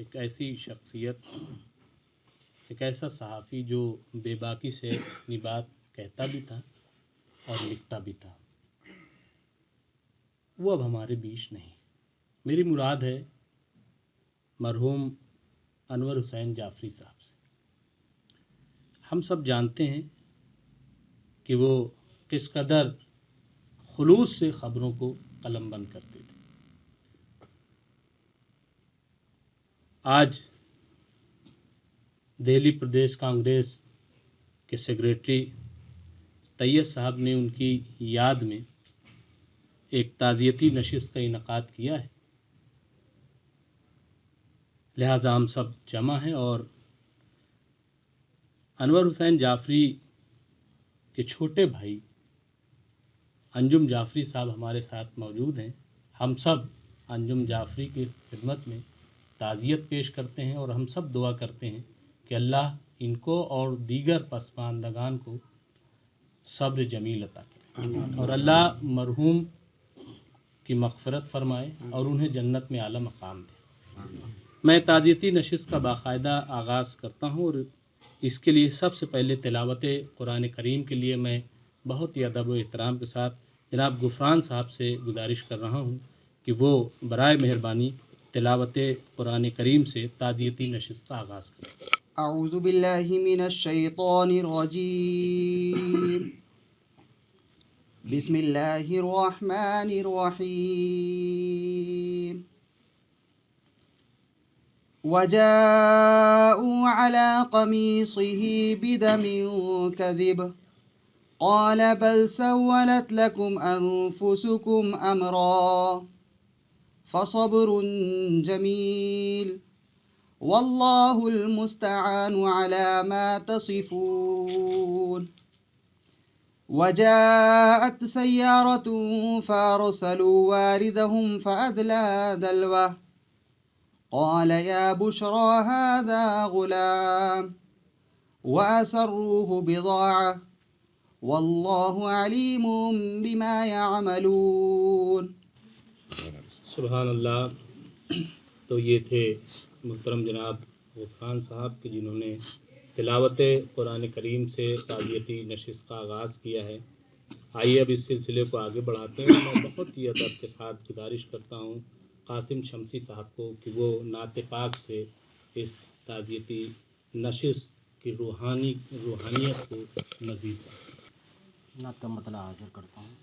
ایک ایسی شخصیت، ایک ایسا صحافی جو بے باکی سے اپنی بات کہتا بھی تھا اور لکھتا بھی تھا، وہ اب ہمارے بیچ نہیں۔ میری مراد ہے مرحوم انور حسین جعفری صاحب سے۔ ہم سب جانتے ہیں کہ وہ کس قدر خلوص سے خبروں کو قلم بند کرتے تھے۔ آج دہلی پردیش کانگریس کے سیکریٹری طیب صاحب نے ان کی یاد میں ایک تعزیتی نشست کا انعقاد کیا ہے، لہذا ہم سب جمع ہیں اور انور حسین جعفری کے چھوٹے بھائی انجم جعفری صاحب ہمارے ساتھ موجود ہیں۔ ہم سب انجم جعفری کی خدمت میں تعزیت پیش کرتے ہیں اور ہم سب دعا کرتے ہیں کہ اللہ ان کو اور دیگر پسماندگان کو صبر جمیل عطا کرے اور اللہ مرحوم کی مغفرت فرمائے اور انہیں جنت میں اعلیٰ مقام دے۔ میں تعزیتی نشست کا باقاعدہ آغاز کرتا ہوں اور اس کے لیے سب سے پہلے تلاوت قرآن کریم کے لیے میں بہت ہی ادب و احترام کے ساتھ جناب غفران صاحب سے گزارش کر رہا ہوں کہ وہ برائے مہربانی تلاوت قرآن کریم سے تعزیتی نشست کا آغاز کریں۔ اعوذ باللہ من الشیطان الرجیم، بسم اللہ الرحمن الرحیم۔ وجاءوا على قميصه بدم كذب قال بل سولت لكم أنفسكم أمرا فصبر جميل والله المستعان على ما تصفون۔ وجاءت سيارة فأرسلوا واردهم فأدلى دلوه قال يا بشرى هذا غلام وأسروه بضاعة والله عليم بما يعملون۔ سبحان اللہ۔ تو یہ تھے محترم جناب غفران صاحب کہ جنہوں نے تلاوت قرآن کریم سے تعزیتی نشست کا آغاز کیا ہے۔ آئیے اب اس سلسلے کو آگے بڑھاتے ہیں۔ میں بہت ہی ادب کے ساتھ گزارش کرتا ہوں قاسم شمسی صاحب کو کہ وہ نعت پاک سے اس تعزیتی نشست کی روحانیت کو مزید نعت کا مطلع حاصل کرتا ہوں۔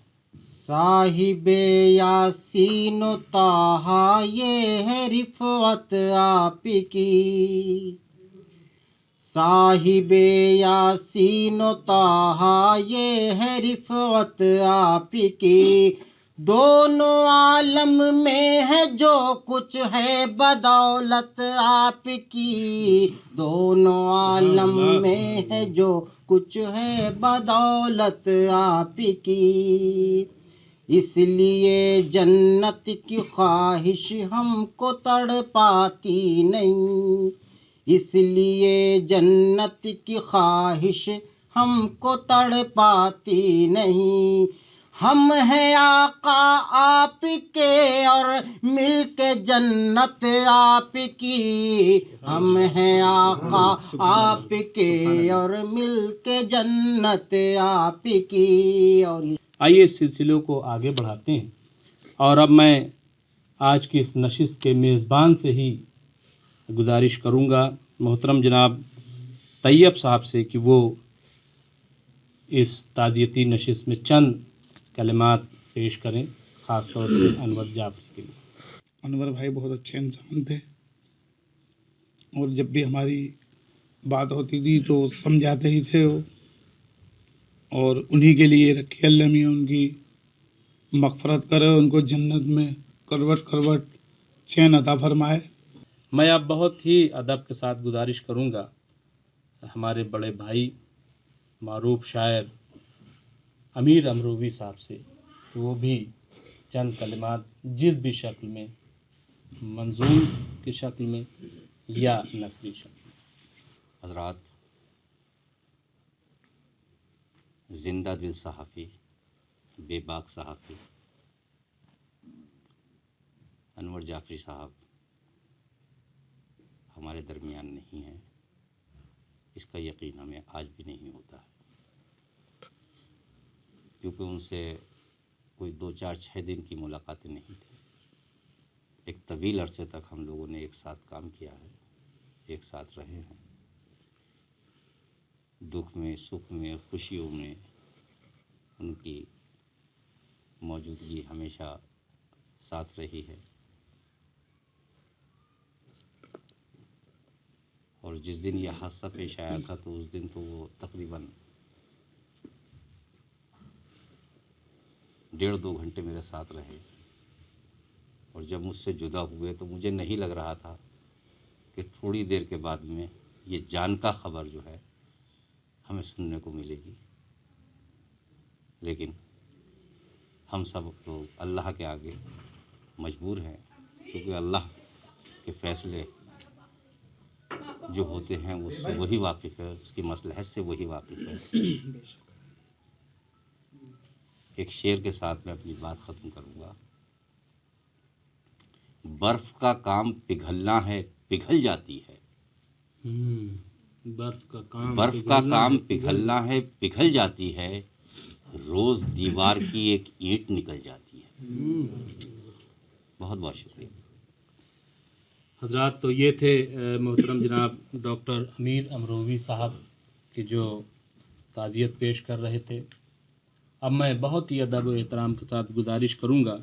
صاحب یاسین و طٰہٰ یہ ہے رفعت آپ کی، صاحب یاسین و طٰہٰ یہ ہے رفعت آپ کی، دونوں عالم میں ہے جو کچھ ہے بدولت آپ کی، دونوں عالم میں ہے جو کچھ ہے بدولت آپ کی، اس لیے جنت کی خواہش ہم کو تڑ پاتی نہیں، اس لیے جنت کی خواہش ہم کو تڑ پاتی نہیں، ہم ہیں آقا آپ کے اور مل کے جنت آپ کی، ہم ہیں آقا آپ کے اور مل کے جنت آپ کی۔ اور آئیے اس سلسلے کو آگے بڑھاتے ہیں اور اب میں آج کی اس نشست کے میزبان سے ہی گزارش کروں گا محترم جناب طیب صاحب سے کہ وہ اس تعزیتی نشست میں چند کلمات پیش کریں، خاص طور سے انور جعفری کے لیے۔ انور بھائی بہت اچھے انسان تھے اور جب بھی ہماری بات ہوتی تھی تو سمجھاتے ہی تھے وہ، اور انہی کے لیے رکھے اللہ میاں ان کی مغفرت کرے، ان کو جنت میں کروٹ کروٹ چین عطا فرمائے۔ میں اب بہت ہی ادب کے ساتھ گزارش کروں گا ہمارے بڑے بھائی معروف شاعر امیر امروی صاحب سے، وہ بھی چند کلمات جس بھی شکل میں، منظوم کی شکل میں یا نثری شکل میں۔ حضرات، زندہ دل صحافی، بے باک صحافی انور جعفری صاحب ہمارے درمیان نہیں ہیں، اس کا یقین ہمیں آج بھی نہیں ہوتا ہے، کیونکہ ان سے کوئی 2-4-6 دن کی ملاقاتیں نہیں تھیں۔ ایک طویل عرصے تک ہم لوگوں نے ایک ساتھ کام کیا ہے، ایک ساتھ رہے ہیں، دکھ میں، سکھ میں، خوشیوں میں ان کی موجودگی ہمیشہ ساتھ رہی ہے۔ اور جس دن یہ حادثہ پیش آیا تھا تو اس دن تو وہ تقریباً 1.5-2 گھنٹے میرے ساتھ رہے، اور جب مجھ سے جدا ہوئے تو مجھے نہیں لگ رہا تھا کہ تھوڑی دیر کے بعد میں یہ جان کا خبر جو ہے ہمیں سننے کو ملے گی، لیکن ہم سب لوگ اللہ کے آگے مجبور ہیں، کیونکہ اللہ کے فیصلے جو ہوتے ہیں اس سے وہی واقف ہے، اس کی مصلحت سے وہی واقف ہے۔ ایک شعر کے ساتھ میں اپنی بات ختم کروں گا۔ برف کا کام پگھلنا ہے، پگھل جاتی ہے، برف کا کام پگھلنا ہے، پگھل جاتی ہے، روز دیوار کی ایک اینٹ نکل جاتی ہے۔ بہت بہت شکریہ حضرات، تو یہ تھے محترم جناب ڈاکٹر امیر امروی صاحب کہ جو تعزیت پیش کر رہے تھے۔ اب میں بہت ہی ادب و احترام کے ساتھ گزارش کروں گا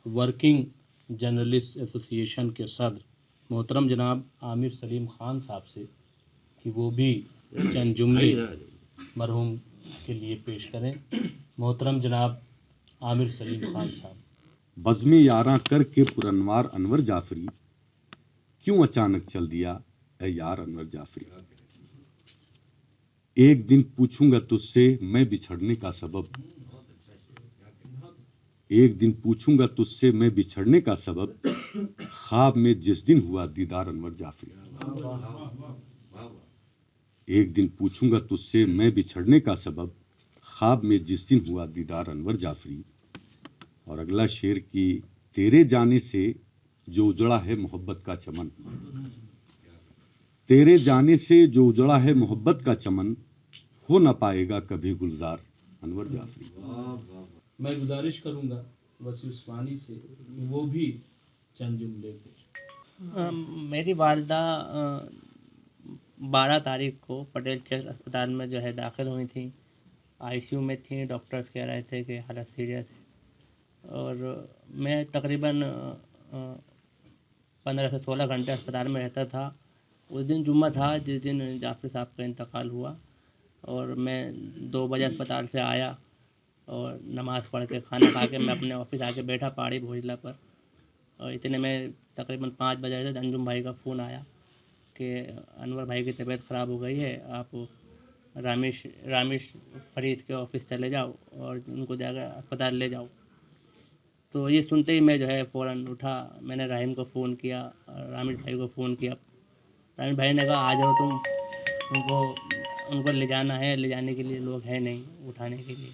ورکنگ جرنلسٹ ایسوسی ایشن کے صدر محترم جناب عامر سلیم خان صاحب سے کہ وہ بھی چند جملے مرحوم کے لیے پیش کریں۔ محترم جناب عامر سلیم خان صاحب۔ بزم یاراں کر کے پرانوار انور جعفری، کیوں اچانک چل دیا اے یار انور جعفری؟ ایک دن پوچھوں گا تجھ سے میں بچھڑنے کا سبب، ایک دن پوچھوں گا تجھ سے میں بچھڑنے کا سبب، خواب میں جس دن ہوا دیدار انور جعفری۔ ایک دن پوچھوں گا تجھ سے میں بچھڑنے کا سبب، خواب میں جس دن ہوا دیدار انور جعفری۔ اور اگلا شعر کی تیرے جانے سے جو اجڑا ہے محبت کا چمن، تیرے جانے سے جو اجڑا ہے محبت کا چمن، ہو نہ پائے گا کبھی گلزار انور جعفری۔ میں گزارش کروں گا وسیع عثمانی سے کہ وہ بھی چند جملے پیش۔ میری والدہ 12 تاریخ کو پٹیل چک اسپتال میں جو ہے داخل ہوئی تھیں، آئی سی یو میں تھیں، ڈاکٹرز کہہ رہے تھے کہ حالت سیریس ہے، اور میں تقریباً 15 سے 16 گھنٹے اسپتال میں رہتا تھا۔ اس دن جمعہ تھا جس دن جعفری صاحب کا انتقال ہوا، اور میں 2 بجے اسپتال سے آیا اور نماز پڑھ کے کھانا کھا کے میں اپنے آفس آ کے بیٹھا پہاڑی بھوجلا پر، اور اتنے میں تقریباً 5 بجے سے انجم بھائی کا فون آیا کہ انور بھائی کی طبیعت خراب ہو گئی ہے، آپ رامیش فرید کے آفس چلے جاؤ اور ان کو جا کر اسپتال لے جاؤ۔ تو یہ سنتے ہی میں جو ہے فوراً اٹھا، میں نے رحیم کو فون کیا، رامیش بھائی کو فون کیا۔ رامیش بھائی نے کہا آ جاؤ تم، ان کو لے جانا ہے، لے جانے کے لیے لوگ ہیں نہیں اٹھانے کے لیے۔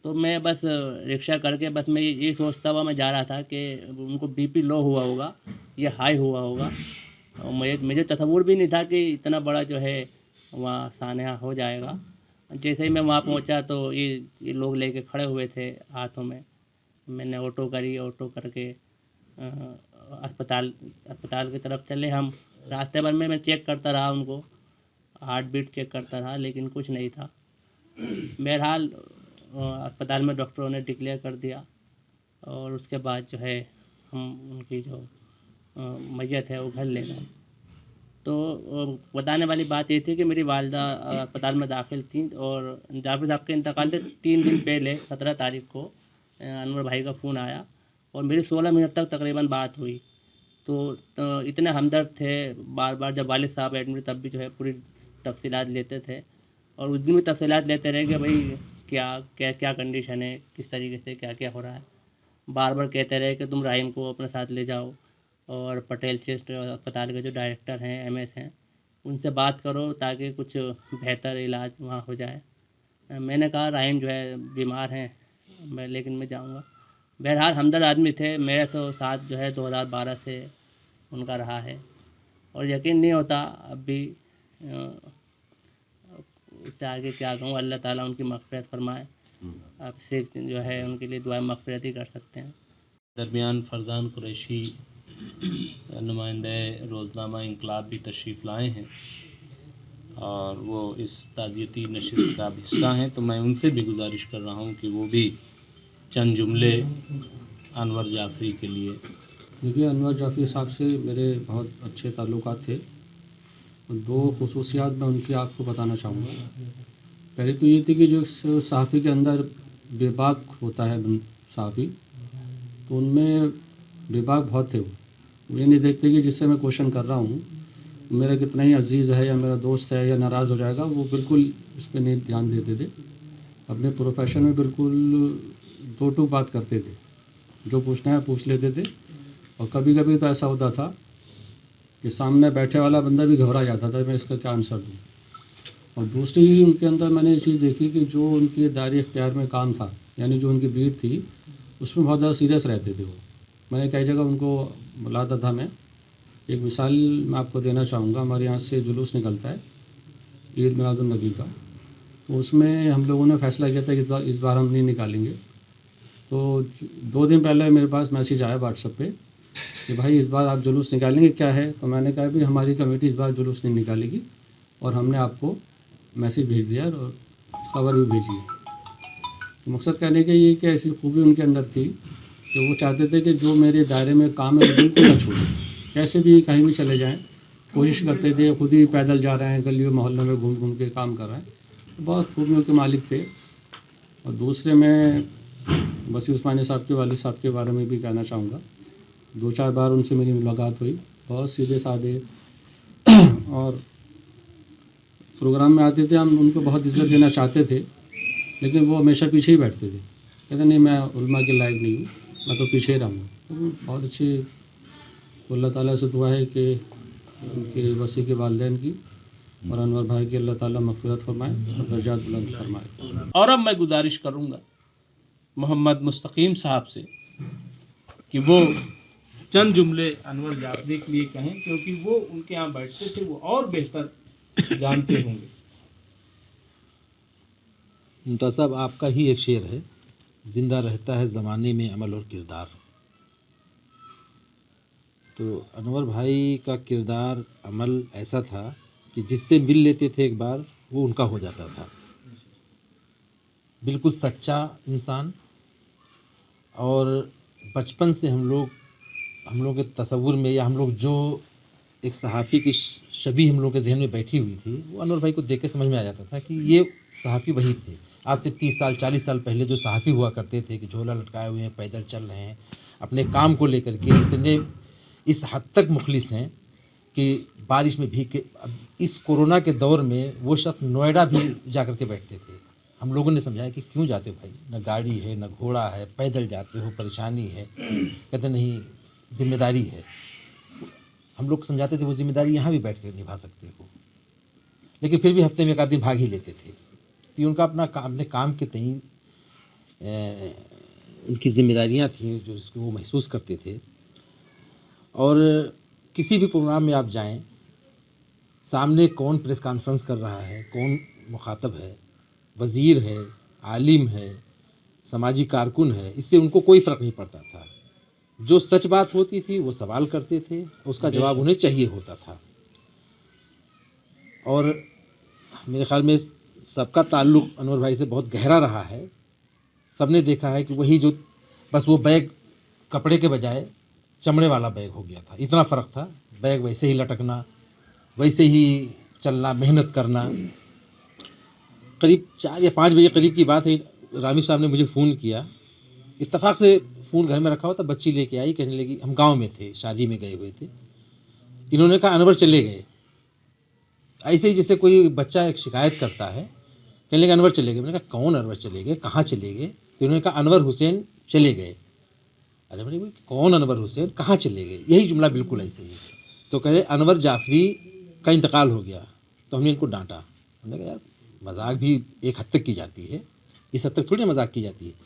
تو میں بس رکشہ کر کے بس میں یہ سوچتا ہوا میں جا رہا تھا کہ ان کو بی پی لو ہوا ہوگا یا ہائی ہوا ہوگا، اور مجھے تصور بھی نہیں تھا کہ اتنا بڑا جو ہے وہاں سانحہ ہو جائے گا۔ جیسے ہی میں وہاں پہنچا تو یہ لوگ لے کے کھڑے ہوئے تھے ہاتھوں میں، میں نے آٹو کری، آٹو کر کے اسپتال کی طرف چلے ہم۔ راستے بھر میں چیک کرتا رہا ان کو، ہارٹ بیٹ چیک کرتا رہا، لیکن کچھ نہیں تھا۔ بہرحال اسپتال میں ڈاکٹروں نے ڈکلیئر کر دیا، اور اس کے بعد جو ہے ہم ان کی جو میت ہے وہ گھر لے گئے۔ تو بتانے والی بات یہ تھی کہ میری والدہ اسپتال میں داخل تھیں، اور جعفری صاحب کے انتقال سے 3 دن پہلے 17 تاریخ کو انور بھائی کا فون آیا، اور میری 16 منٹ تک تقریباً بات ہوئی۔ تو اتنے ہمدرد تھے، بار بار جب والد صاحب ایڈمٹ تب بھی جو ہے پوری تفصیلات لیتے تھے، اور اس دن بھی تفصیلات لیتے رہے کہ بھائی کیا کنڈیشن ہے، کس طریقے سے کیا ہو رہا ہے۔ بار بار کہتے رہے کہ تم رحیم کو اپنے ساتھ لے جاؤ، اور پٹیل چیسٹ اسپتال کے جو ڈائریکٹر ہیں ایم ایس ہیں ان سے بات کرو تاکہ کچھ بہتر علاج وہاں ہو جائے۔ میں نے کہا رحیم جو ہے بیمار ہیں، لیکن میں جاؤں گا۔ بہرحال ہمدرد آدمی تھے، میرے تو ساتھ جو ہے 2012 سے ان کا رہا ہے، اور یقین نہیں ہوتا اب بھی اس سے آگے کیا کہوں. اللہ تعالیٰ ان کی مغفرت فرمائے. آپ صرف جو ہے ان کے لیے دعائیں مغفرت ہی کر سکتے ہیں. درمیان فرزان قریشی نمائندہ روزنامہ انقلاب بھی تشریف لائے ہیں اور وہ اس تعزیتی نشست کا حصہ ہیں، تو میں ان سے بھی گزارش کر رہا ہوں کہ وہ بھی چند جملے انور جعفری کے لیے. دیکھیے، انور جعفری صاحب سے میرے بہت اچھے تعلقات تھے. دو خصوصیات میں ان کی آپ کو بتانا چاہوں گا. پہلی تو یہ تھی کہ جو صحافی کے اندر بے باک ہوتا ہے صحافی، تو ان میں بے باک بہت تھے. وہ یہ نہیں دیکھتے کہ جس سے میں کوشچن کر رہا ہوں میرا کتنا ہی عزیز ہے یا میرا دوست ہے یا ناراض ہو جائے گا، وہ بالکل اس پہ نہیں دھیان دیتے تھے. اپنے پروفیشن میں بالکل دو ٹوک بات کرتے تھے، جو پوچھنا ہے پوچھ لیتے تھے. اور کبھی کبھی تو ایسا ہوتا تھا کہ سامنے بیٹھے والا بندہ بھی گھبرا جاتا تھا میں اس کا کیا آنسر دوں. اور دوسری ان کے اندر میں نے یہ چیز دیکھی کہ جو ان کے دائرۂ اختیار میں کام تھا، یعنی جو ان کی بیٹ تھی، اس میں بہت زیادہ سیریس رہتے تھے. وہ میں نے کئی جگہ ان کو بلاتا تھا. میں ایک مثال میں آپ کو دینا چاہوں گا. ہمارے یہاں سے جلوس نکلتا ہے عید میلاد النبی کا، تو اس میں ہم لوگوں نے فیصلہ کیا تھا کہ اس بار ہم نہیں نکالیں گے. تو 2 دن پہلے میرے پاس میسیج آیا واٹس ایپ پہ کہ بھائی اس بار آپ جلوس نکالیں گے کیا ہے. تو میں نے کہا بھی ہماری کمیٹی اس بار جلوس نہیں نکالے گی، اور ہم نے آپ کو میسیج بھیج دیا اور خبر بھی بھیجی ہے. تو مقصد کہنے کا یہ کہ ایسی خوبی ان کے اندر تھی کہ وہ چاہتے تھے کہ جو میرے دائرے میں کام ہے وہ بالکل نہ چھوڑیں، کیسے بھی کہیں بھی چلے جائیں. کوشش کرتے تھے، خود ہی پیدل جا رہے ہیں گلیوں محلوں میں گھوم گھوم کے کام کر رہے ہیں. بہت خوبیوں کے مالک تھے. اور دوسرے میں وسیع عثمانی صاحب کے والد صاحب کے بارے میں بھی کہنا چاہوں گا. 2-4 بار ان سے میری ملاقات ہوئی. بہت سیدھے سادے اور پروگرام میں آتے تھے. ہم ان کو بہت عزت دینا چاہتے تھے، لیکن وہ ہمیشہ پیچھے ہی بیٹھتے تھے. کہتے نہیں میں علماء کے لائق نہیں ہوں، میں تو پیچھے ہی رہوں گا. بہت اچھی. اللہ تعالیٰ سے دعا ہے کہ ان کے وسیع کے والدین کی اور انور بھائی کی اللہ تعالیٰ مغفرت فرمائے اور درجات بلند فرمائے. اور اب میں گزارش کروں گا محمد مستقیم صاحب سے کہ وہ چند جملے انور جعفری کے لیے کہیں، کیونکہ وہ ان کے یہاں بیٹھتے تھے، وہ اور بہتر جانتے ہوں گے. ممتاز صاحب، آپ کا ہی ایک شعر ہے، زندہ رہتا ہے زمانے میں عمل اور کردار. تو انور بھائی کا کردار عمل ایسا تھا کہ جس سے مل لیتے تھے ایک بار وہ ان کا ہو جاتا تھا. بالکل سچا انسان. اور بچپن سے ہم لوگ کے تصور میں یا ہم لوگ جو ایک صحافی کی شبیہ ہم لوگ کے ذہن میں بیٹھی ہوئی تھی، وہ انور بھائی کو دیکھ کے سمجھ میں آ جاتا تھا کہ یہ صحافی وہی تھے. آج سے 30 سال 40 سال پہلے جو صحافی ہوا کرتے تھے کہ جھولا لٹکائے ہوئے ہیں، پیدل چل رہے ہیں، اپنے کام کو لے کر کے اتنے اس حد تک مخلص ہیں کہ بارش میں بھیگ کے. اب اس کورونا کے دور میں وہ شخص نوئیڈا بھی جا کر کے بیٹھتے تھے. ہم لوگوں نے سمجھایا کہ کیوں جاتے ہو بھائی، نہ گاڑی ہے نہ گھوڑا ہے، پیدل جاتے ہو، پریشانی ہے. کہتے نہیں ذمہ داری ہے. ہم لوگ سمجھاتے تھے وہ ذمہ داری یہاں بھی بیٹھ کے نبھا سکتے ہو، لیکن پھر بھی ہفتے میں ایک آدمی بھاگ ہی لیتے تھے. تو ان کا اپنے کام کے تئیں ان کی ذمہ داریاں تھیں جو اس کو وہ محسوس کرتے تھے. اور کسی بھی پروگرام میں آپ جائیں، سامنے کون پریس کانفرنس کر رہا ہے، کون مخاطب ہے، وزیر ہے، عالم ہے، سماجی کارکن ہے، اس سے ان کو کوئی فرق نہیں پڑتا تھا. جو سچ بات ہوتی تھی وہ سوال کرتے تھے، اس کا جواب انہیں چاہیے ہوتا تھا. اور میرے خیال میں سب کا تعلق انور بھائی سے بہت گہرا رہا ہے. سب نے دیکھا ہے کہ وہی جو بس وہ بیگ کپڑے کے بجائے چمڑے والا بیگ ہو گیا تھا. اتنا فرق تھا. بیگ ویسے ہی لٹکنا، ویسے ہی چلنا، محنت کرنا. قریب 4 یا 5 بجے قریب کی بات ہے، رامی صاحب نے مجھے فون کیا. اتفاق سے فون گھر میں رکھا ہوا تھا، بچی لے کے آئی، کہنے لگی ہم گاؤں میں تھے، شادی میں گئے ہوئے تھے. انہوں نے کہا انور چلے گئے. ایسے ہی جیسے کوئی بچہ ایک شکایت کرتا ہے، کہنے لگا انور چلے گئے. میں نے کہا کون انور چلے گئے، کہاں چلے گئے؟ تو انہوں نے کہا انور حسین چلے گئے. ارے بھائی کون انور حسین، کہاں چلے گئے؟ یہی جملہ بالکل ایسے ہی. تو کہہ رہے انور جعفری کا انتقال ہو گیا. تو ہم نے ان کو ڈانٹا. ہم نے کہا یار مذاق بھی ایک حد تک کی جاتی ہے، اس حد تک تھوڑی مذاق کی جاتی ہے.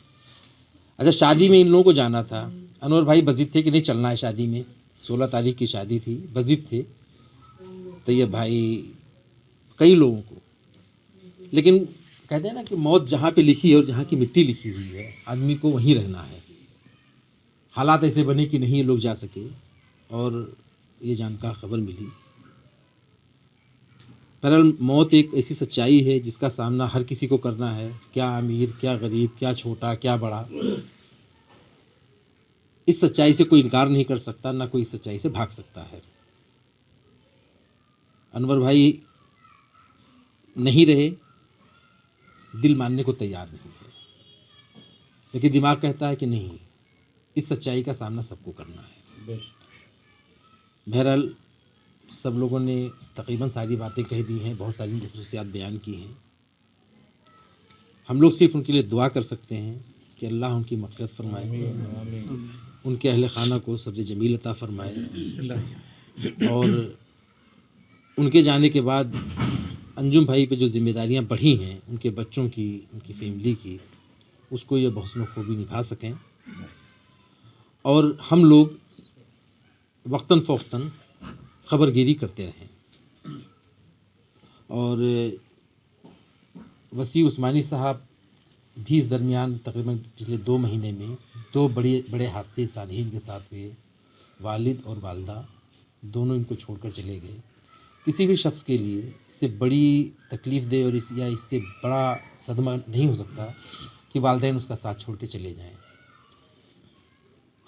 اچھا شادی میں ان لوگوں کو جانا تھا. انور بھائی بضد تھے کہ نہیں چلنا ہے شادی میں. 16 تاریخ کی شادی تھی، بضد تھے. طیب بھائی, کئی لوگوں کو. لیکن کہتے ہیں نا کہ موت جہاں پہ لکھی ہے اور جہاں کی مٹی لکھی ہوئی ہے, آدمی کو وہیں رہنا ہے. حالات ایسے بنے کہ نہیں لوگ جا سکے, اور یہ جان کا خبر ملی. بہرحال موت ایک ایسی سچائی ہے جس کا سامنا ہر کسی کو کرنا ہے, کیا امیر, کیا غریب, کیا چھوٹا, کیا بڑا. اس سچائی سے کوئی انکار نہیں کر سکتا, نہ کوئی اس سچائی سے بھاگ سکتا ہے. انور بھائی نہیں رہے, دل ماننے کو تیار نہیں ہے, لیکن دماغ کہتا ہے کہ نہیں, اس سچائی کا سامنا سب کو کرنا ہے. بہرحال سب لوگوں نے تقریباً ساری باتیں کہہ دی ہیں, بہت ساری خصوصیات بیان کی ہیں. ہم لوگ صرف ان کے لیے دعا کر سکتے ہیں کہ اللہ ان کی مغفرت فرمائے, ان کے اہل خانہ کو صبر جمیل عطا فرمائے, اور ان کے جانے کے بعد انجم بھائی پہ جو ذمہ داریاں بڑھی ہیں, ان کے بچوں کی, ان کی فیملی کی, اس کو یہ بحسن و خوبی نبھا سکیں, اور ہم لوگ وقتاً فوقتاً خبر گیری کرتے رہیں. اور وسیع عثمانی صاحب بھی اس درمیان تقریباً پچھلے 2 مہینے میں 2 بڑے حادثے صالحین کے ساتھ ہوئے. والد اور والدہ دونوں ان کو چھوڑ کر چلے گئے. کسی بھی شخص کے لیے اس سے بڑی تکلیف دہ اور اس سے بڑا صدمہ نہیں ہو سکتا کہ والدین اس کا ساتھ چھوڑ کے چلے جائیں.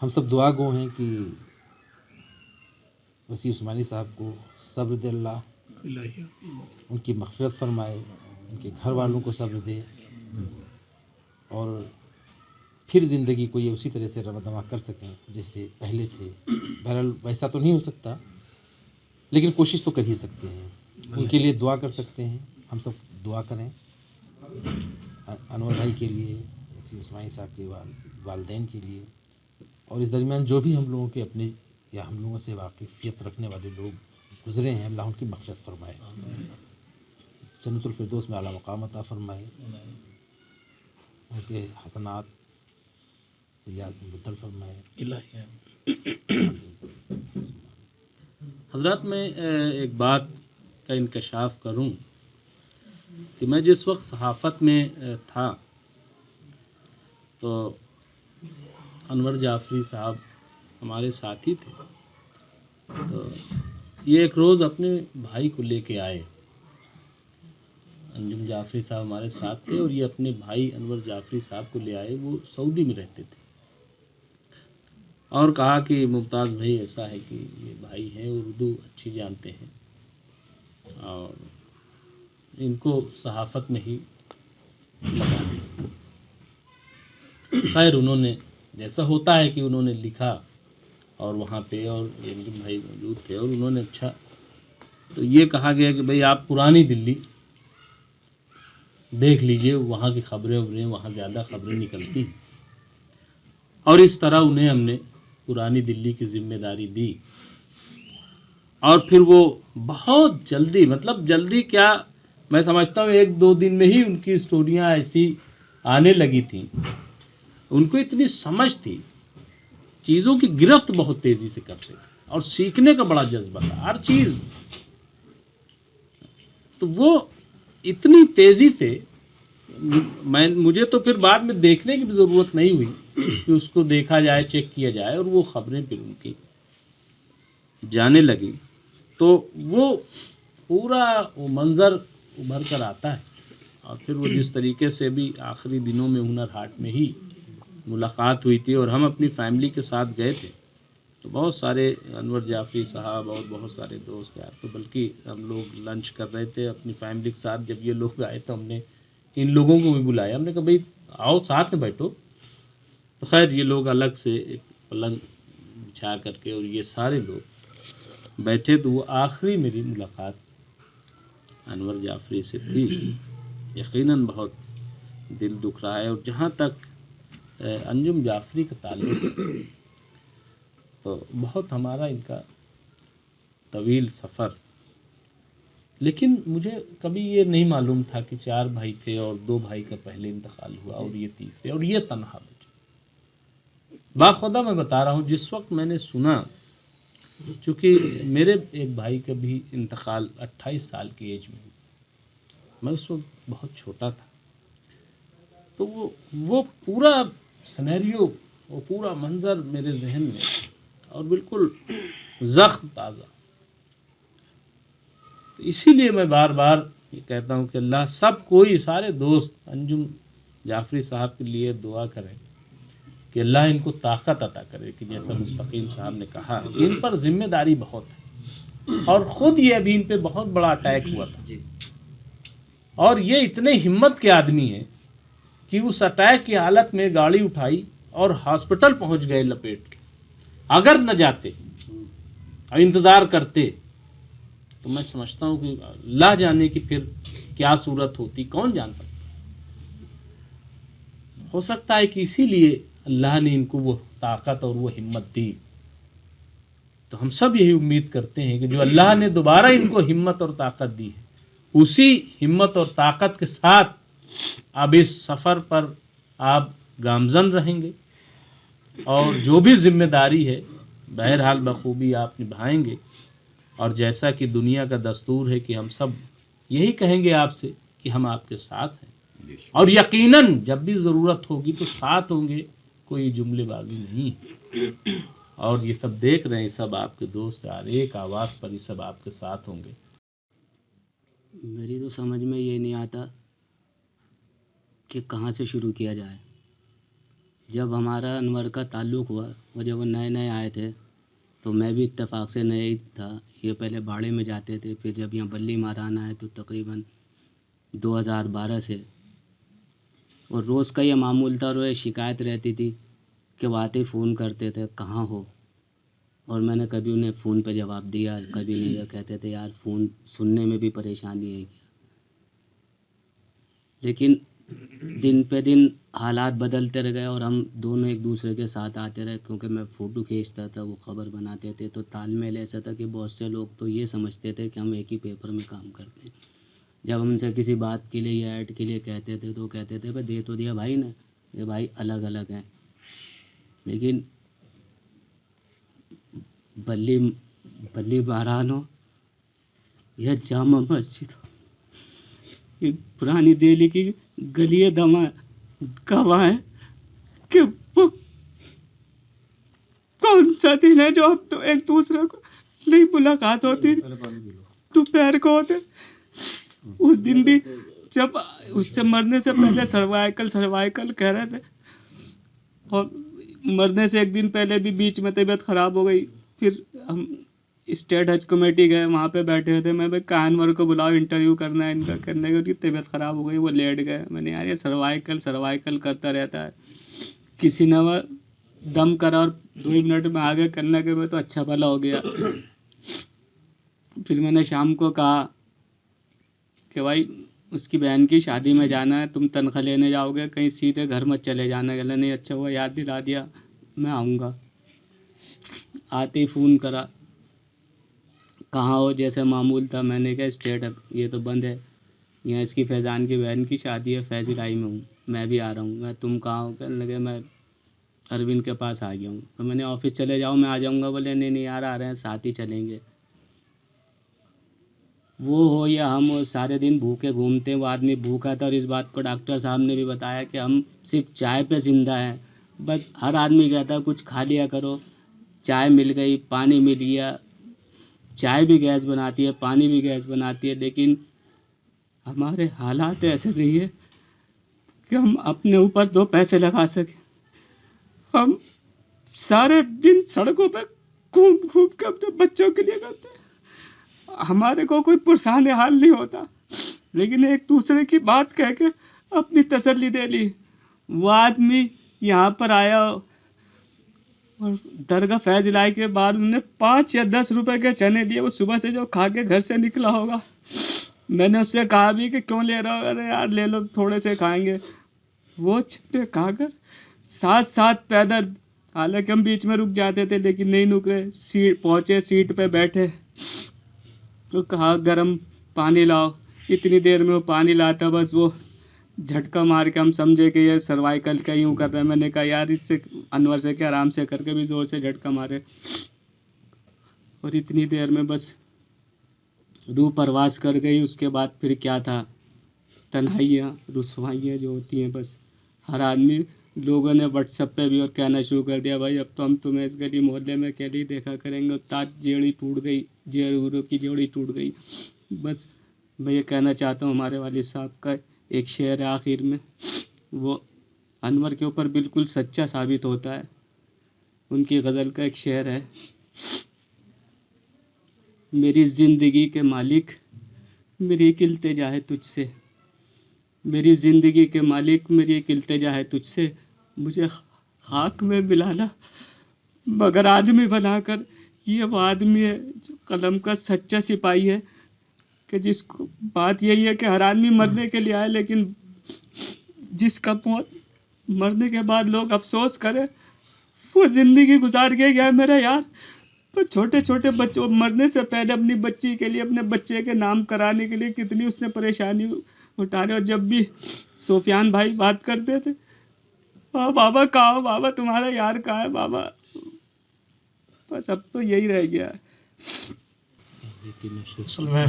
ہم سب دعا گو ہیں کہ وسیع عثمانی صاحب کو صبر دے اللہ, ان کی مغفرت فرمائے, ان کے گھر والوں کو صبر دے, اور پھر زندگی کو یہ اسی طرح سے رواں دواں کر سکیں جیسے پہلے تھے. بہرحال ویسا تو نہیں ہو سکتا, لیکن کوشش تو کر ہی سکتے ہیں. ان کے لیے دعا کر سکتے ہیں, ہم سب دعا کریں انور بھائی کے لیے, وسیع عثمانی صاحب کے والدین کے لیے, اور اس درمیان جو بھی ہم لوگوں کے اپنے یا ہم لوگوں سے واقفیت رکھنے والے لوگ گزرے ہیں, اللہ ان کی مغفرت فرمائے, جنت الفردوس میں اعلیٰ مقام عطا فرمائے, ان کے حسنات سیئات سے بدل فرمائے. حضرات, میں ایک بات کا انکشاف کروں کہ میں جس وقت صحافت میں تھا تو انور جعفری صاحب ہمارے ساتھی تھے. تو یہ ایک روز اپنے بھائی کو لے کے آئے. انجم جعفری صاحب ہمارے ساتھ تھے اور یہ اپنے بھائی انور جعفری صاحب کو لے آئے. وہ سعودی میں رہتے تھے, اور کہا کہ ممتاز بھائی ایسا ہے کہ یہ بھائی ہیں, اردو اچھی جانتے ہیں, اور ان کو صحافت میں ہی لگا دیں. خیر انہوں نے جیسا ہوتا ہے کہ انہوں نے لکھا, اور وہاں پہ اور انجم بھائی موجود تھے, اور انہوں نے اچھا تو یہ کہا گیا کہ بھئی آپ پرانی دلی دیکھ لیجئے, وہاں کی خبریں وہاں زیادہ خبریں نکلتی ہیں. اور اس طرح انہیں ہم نے پرانی دلی کی ذمہ داری دی, اور پھر وہ بہت جلدی, مطلب جلدی کیا, میں سمجھتا ہوں 1-2 دن میں ہی ان کی اسٹوریاں ایسی آنے لگی تھیں. ان کو اتنی سمجھ تھی, چیزوں کی گرفت بہت تیزی سے کرتے تھے, اور سیکھنے کا بڑا جذبہ تھا ہر چیز. تو وہ اتنی تیزی سے مجھے تو پھر بعد میں دیکھنے کی بھی ضرورت نہیں ہوئی کہ اس کو دیکھا جائے, چیک کیا جائے, اور وہ خبریں پھر ان کی جانے لگی. تو وہ پورا وہ منظر ابھر کر آتا ہے. اور پھر وہ جس طریقے سے بھی آخری دنوں میں ہنر ہاٹ میں ہی ملاقات ہوئی تھی, اور ہم اپنی فیملی کے ساتھ گئے تھے, تو بہت سارے انور جعفری صاحب اور بہت سارے دوست یار, تو بلکہ ہم لوگ لنچ کر رہے تھے اپنی فیملی کے ساتھ. جب یہ لوگ آئے تو ہم نے ان لوگوں کو بھی بلایا, ہم نے کہا بھائی آؤ ساتھ میں بیٹھو. تو خیر یہ لوگ الگ سے ایک پلنگ بچھا کر کے اور یہ سارے لوگ بیٹھے, تو وہ آخری میری ملاقات انور جعفری سے تھی. یقیناً بہت دل دکھ رہا ہے. اور جہاں تک انجم جعفری کا تعلق ہے تو بہت ہمارا ان کا طویل سفر, لیکن مجھے کبھی یہ نہیں معلوم تھا کہ 4 بھائی تھے اور 2 بھائی کا پہلے انتقال ہوا اور یہ تیسرے, اور یہ تنہا بچے. باخدا میں بتا رہا ہوں, جس وقت میں نے سنا چونکہ میرے ایک بھائی کا بھی انتقال 28 سال کی ایج میں ہوا، میں اس وقت بہت چھوٹا تھا، تو وہ پورا سینیریو، وہ پورا منظر میرے ذہن میں، اور بالکل زخم تازہ. تو اسی لیے میں بار بار یہ کہتا ہوں کہ اللہ سب کوئی، سارے دوست انجم جعفری صاحب کے لیے دعا کریں کہ اللہ ان کو طاقت عطا کرے، کہ جیسا مستقیم صاحب نے کہا کہ ان پر ذمہ داری بہت ہے، اور خود یہ ابھی ان پہ بہت بڑا اٹیک ہوا تھا، اور یہ اتنے ہمت کے آدمی ہیں کہ اس اٹیک کی حالت میں گاڑی اٹھائی اور ہاسپٹل پہنچ گئے لپیٹ کے. اگر نہ جاتے اور انتظار کرتے تو میں سمجھتا ہوں کہ اللہ جانے کی پھر کیا صورت ہوتی، کون جان سکتا. ہو سکتا ہے کہ اسی لیے اللہ نے ان کو وہ طاقت اور وہ ہمت دی. تو ہم سب یہی امید کرتے ہیں کہ جو اللہ نے دوبارہ ان کو ہمت اور طاقت دی ہے، اسی ہمت اور طاقت کے ساتھ اب اس سفر پر آپ گامزن رہیں گے، اور جو بھی ذمہ داری ہے بہرحال بخوبی آپ نبھائیں گے. اور جیسا کہ دنیا کا دستور ہے کہ ہم سب یہی کہیں گے آپ سے کہ ہم آپ کے ساتھ ہیں، اور یقیناً جب بھی ضرورت ہوگی تو ساتھ ہوں گے، کوئی جملے بازی نہیں ہے. اور یہ سب دیکھ رہے ہیں، سب آپ کے دوست یار، ایک آواز پر یہ سب آپ کے ساتھ ہوں گے. میری تو سمجھ میں یہ نہیں آتا کہ کہاں سے شروع کیا جائے. جب ہمارا انور کا تعلق ہوا اور جب وہ نئے نئے آئے تھے تو میں بھی اتفاق سے نئے ہی تھا. یہ پہلے باڑے میں جاتے تھے، پھر جب یہاں بلی ماران آئے تو تقریباً 2012 سے، اور روز کا یہ معمول تھا. اور یہ شکایت رہتی تھی کہ وہ آتے فون کرتے تھے کہاں ہو، اور میں نے کبھی انہیں فون پہ جواب دیا، کبھی نہیں. یہ کہتے تھے یار فون سننے میں بھی پریشانی ہے. لیکن دن پہ دن حالات بدلتے رہ گئے اور ہم دونوں ایک دوسرے کے ساتھ آتے رہے، کیونکہ میں فوٹو کھینچتا تھا، وہ خبر بناتے تھے. تو تال میل ایسا تھا کہ بہت سے لوگ تو یہ سمجھتے تھے کہ ہم ایک ہی پیپر میں کام کرتے ہیں. جب ہم ان سے کسی بات کے لیے یا ایڈ کے لیے کہتے تھے تو وہ کہتے تھے بھائی دے تو دیا بھائی نے، یہ بھائی الگ الگ ہیں. لیکن بلی باران ہو یا جامع مسجد ہو، یہ پرانی دہلی کی گلی دماں گواہ ہے کہ وہ کون سا دن ہے جو ہم تو ایک دوسرے کو نہیں ملاقات ہوتی دوپہر کو ہوتے. اس دن بھی جب اس سے مرنے سے پہلے سروائکل کہہ رہے تھے، اور مرنے سے ایک دن پہلے بھی بیچ میں طبیعت خراب ہو گئی. پھر ہم اسٹیٹ حج کمیٹی گئے، وہاں پہ بیٹھے ہوئے تھے. میں بھائی کانور کو بلاؤ، انٹرویو کرنا ہے ان کا، کرنے کی. ان کی طبیعت خراب ہو گئی، وہ لیٹ گئے. میں نے یار یہ سروائکل کرتا رہتا ہے. کسی نے وہ دم کرا اور 2 منٹ میں آگے کرنے کے میں تو اچھا بھلا ہو گیا. پھر میں نے شام کو کہا کہ بھائی اس کی بہن کی شادی میں جانا ہے، تم تنخواہ لینے جاؤ گے کہیں سیدھے گھر مت چلے جانا. کہ نہیں اچھا ہوا یاد دلا دیا، میں آؤں گا. آتے ہی فون کرا، کہاں ہو؟ جیسے معمول تھا. میں نے کہا اسٹیٹ یہ تو بند ہے، یہاں اس کی فیضان کی بہن کی شادی ہے، فیض لائی میں ہوں، میں بھی آ رہا ہوں. میں تم کہاں ہو؟ کہنے لگے میں اروند کے پاس آ گیا ہوں. تو میں نے آفس چلے جاؤ میں آ جاؤں گا. بولے نہیں یار آ رہے ہیں، ساتھ ہی چلیں گے. وہ ہو یا ہم ہو، سارے دن بھوکے گھومتے ہیں. وہ آدمی بھوکا تھا، اور اس بات کو ڈاکٹر صاحب نے بھی بتایا کہ ہم صرف چائے پہ زندہ ہیں. بس ہر آدمی کہتا ہے کچھ کھا لیا کرو. چائے مل گئی، پانی مل گیا. چائے بھی گیس بناتی ہے، پانی بھی گیس بناتی ہے. لیکن ہمارے حالات ایسے نہیں ہے کہ ہم اپنے اوپر 2 پیسے لگا سکیں. ہم سارے دن سڑکوں پہ گھوم کے اپنے بچوں کے لیے کرتے ہیں. ہمارے کو کوئی پرسان حال نہیں ہوتا، لیکن ایک دوسرے کی بات کہہ کے اپنی تسلی دے لی. وہ آدمی یہاں پر آیا اور درگاہ فیض الہی کے بعد انہوں نے 5 یا 10 روپے کے چنے دیے. وہ صبح سے جو کھا کے گھر سے نکلا ہوگا. میں نے اس سے کہا بھی کہ کیوں لے رہا ہو؟ ارے یار لے لو، تھوڑے سے کھائیں گے. وہ چنے کھا کر ساتھ پیدل، حالانکہ ہم بیچ میں رک جاتے تھے لیکن نہیں رکے. پہنچے، سیٹ پہ بیٹھے تو کہا گرم پانی لاؤ. اتنی دیر میں وہ پانی لاتا، بس وہ جھٹکا مار کے ہم سمجھے کہ یہ سروائکل کا یوں کر رہے ہیں. میں نے کہا یار اس سے انور سے کہ آرام سے کر کے بھی زور سے جھٹکا مارے. اور اتنی دیر میں بس روح پرواز کر گئی. اس کے بعد پھر کیا تھا، تنہائیاں، رسوائیاں جو ہوتی ہیں، بس ہر آدمی، لوگوں نے واٹس ایپ پہ بھی اور کہنا شروع کر دیا بھائی اب تو ہم تمہیں اس گلی محلے میں اکیلے ہی دیکھا کریں گے. تاج جیڑی ٹوٹ گئی، جیڑوں کی جوڑی ٹوٹ گئی. بس میں یہ کہنا چاہتا ہوں، ہمارے والد صاحب کا ایک شعر ہے آخر میں، وہ انور کے اوپر بالکل سچا ثابت ہوتا ہے. ان کی غزل کا ایک شعر ہے، میری زندگی کے مالک میری ایک التجا ہے تجھ سے، میری زندگی کے مالک میری ایک التجا ہے تجھ سے، مجھے خاک میں ملانا مگر آدمی بنا کر. یہ وہ آدمی ہے جو قلم کا سچا سپاہی ہے، کہ جس کو بات یہی ہے کہ ہر آدمی مرنے کے لیے آئے، لیکن جس کا موت مرنے کے بعد لوگ افسوس کرے وہ زندگی گزار کے گیا میرا یار. تو چھوٹے چھوٹے بچوں مرنے سے پہلے اپنی بچی کے لیے، اپنے بچے کے نام کرانے کے لیے کتنی اس نے پریشانی اٹھانے. اور جب بھی سفیان بھائی بات کرتے تھے، بابا کہاں ہو بابا، تمہارا یار کہاں ہے بابا. بس اب تو یہی رہ گیا ہے. اصل میں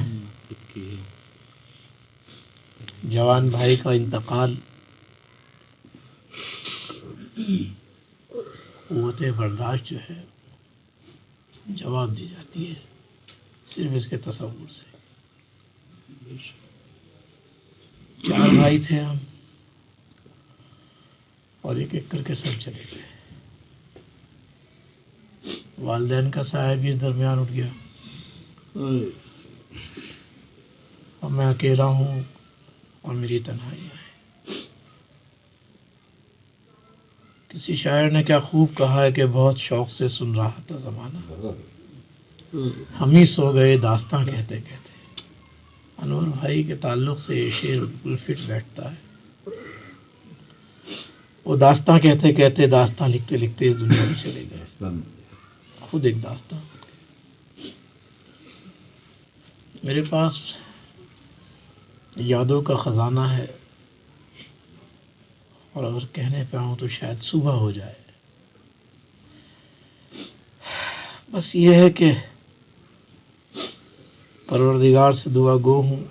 جوان بھائی کا انتقال قوت برداشت جو ہے جواب دی جاتی ہے صرف اس کے تصور سے. 4 بھائی تھے ہم، اور ایک ایک کر کے سب چلے گئے. والدین کا سایہ بھی اس درمیان اٹھ گیا، اور میں اکیلا ہوں اور میری تنہائیاں ہیں. کسی شاعر نے کیا خوب کہا ہے کہ بہت شوق سے سن رہا تھا زمانہ، ہم ہی سو گئے داستاں کہتے کہتے. انور بھائی کے تعلق سے یہ شعر بالکل فٹ بیٹھتا ہے. وہ داستاں کہتے کہتے، داستاں لکھتے لکھتے اس دنیا سے چلے گئے، خود ایک داستاں. میرے پاس یادوں کا خزانہ ہے، اور اگر کہنے پہ آؤں تو شاید صبح ہو جائے. بس یہ ہے کہ پروردگار سے دعا گو ہوں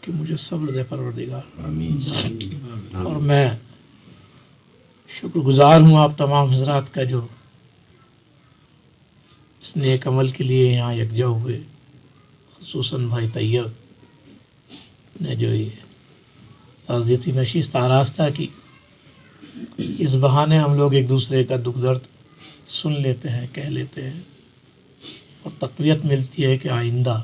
کہ مجھے صبر دے پروردگار. اور میں شکر گزار ہوں آپ تمام حضرات کا جو اس نیک عمل کے لیے یہاں یکجا ہوئے، خصوصاً بھائی طیب نے جو یہ تعزیتی نشست آراستہ کی. اس بہانے ہم لوگ ایک دوسرے کا دکھ درد سن لیتے ہیں، کہہ لیتے ہیں، اور تقویت ملتی ہے کہ آئندہ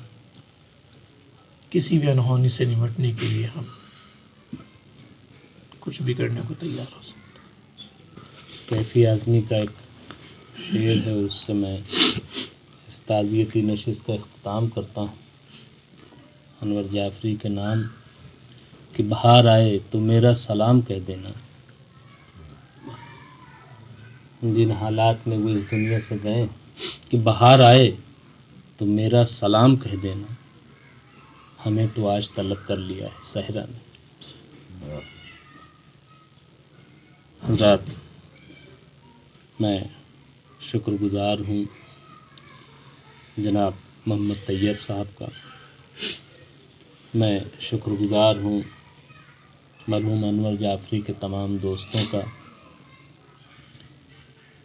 کسی بھی انہونی سے نمٹنے کے لیے ہم کچھ بھی کرنے کو تیار ہو سکتے. کیفی اعظمی کا ایک شعر ہے، اس سے میں اس تعزیتی نشست کا اختتام کرتا ہوں. انور جعفری کے نام کہ بہار آئے تو میرا سلام کہہ دینا. جن حالات میں وہ اس دنیا سے گئے کہ بہار آئے تو میرا سلام کہہ دینا. ہمیں تو آج طلب کر لیا ہے صحرا نے. حضرات، میں شکر گزار ہوں جناب محمد طیب صاحب کا. میں شکر گزار ہوں مرحوم انور جعفری کے تمام دوستوں کا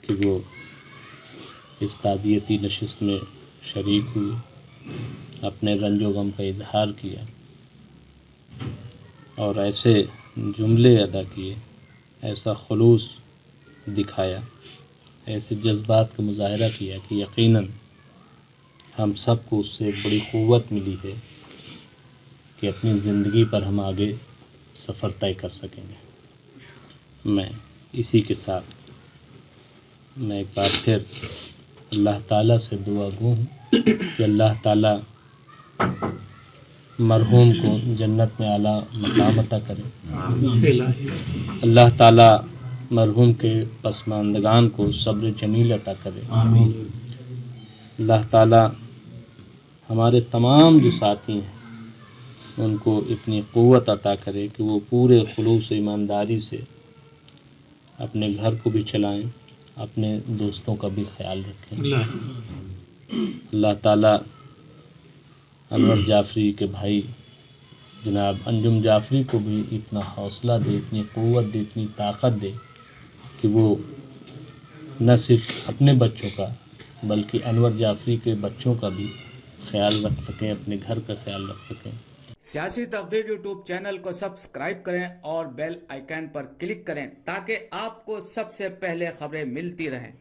کہ وہ اس تعزیتی نشست میں شریک ہوئے، اپنے رنج و غم کا اظہار کیا، اور ایسے جملے ادا کیے، ایسا خلوص دکھایا، ایسے جذبات کا مظاہرہ کیا کہ یقیناً ہم سب کو اس سے ایک بڑی قوت ملی ہے کہ اپنی زندگی پر ہم آگے سفر طے کر سکیں گے. میں اسی کے ساتھ میں ایک بار پھر اللہ تعالیٰ سے دعا گو ہوں کہ اللہ تعالیٰ مرحوم کو جنت میں اعلیٰ مقام عطا کرے. اللہ تعالیٰ مرحوم کے پسماندگان کو صبر جمیل عطا کرے. اللہ تعالیٰ ہمارے تمام جو ساتھی ہیں ان کو اتنی قوت عطا کرے کہ وہ پورے خلوص و ایمانداری سے اپنے گھر کو بھی چلائیں، اپنے دوستوں کا بھی خیال رکھیں. اللہ تعالیٰ انور جعفری کے بھائی جناب انجم جعفری کو بھی اتنا حوصلہ دے، اتنی قوت دے، اتنی طاقت دے کہ وہ نہ صرف اپنے بچوں کا بلکہ انور جعفری کے بچوں کا بھی خیال رکھ سکیں، اپنے گھر کا خیال رکھ سکیں۔ سیاسی تقدیر یوٹیوب چینل کو سبسکرائب کریں اور بیل آئیکن پر کلک کریں تاکہ آپ کو سب سے پہلے خبریں ملتی رہیں۔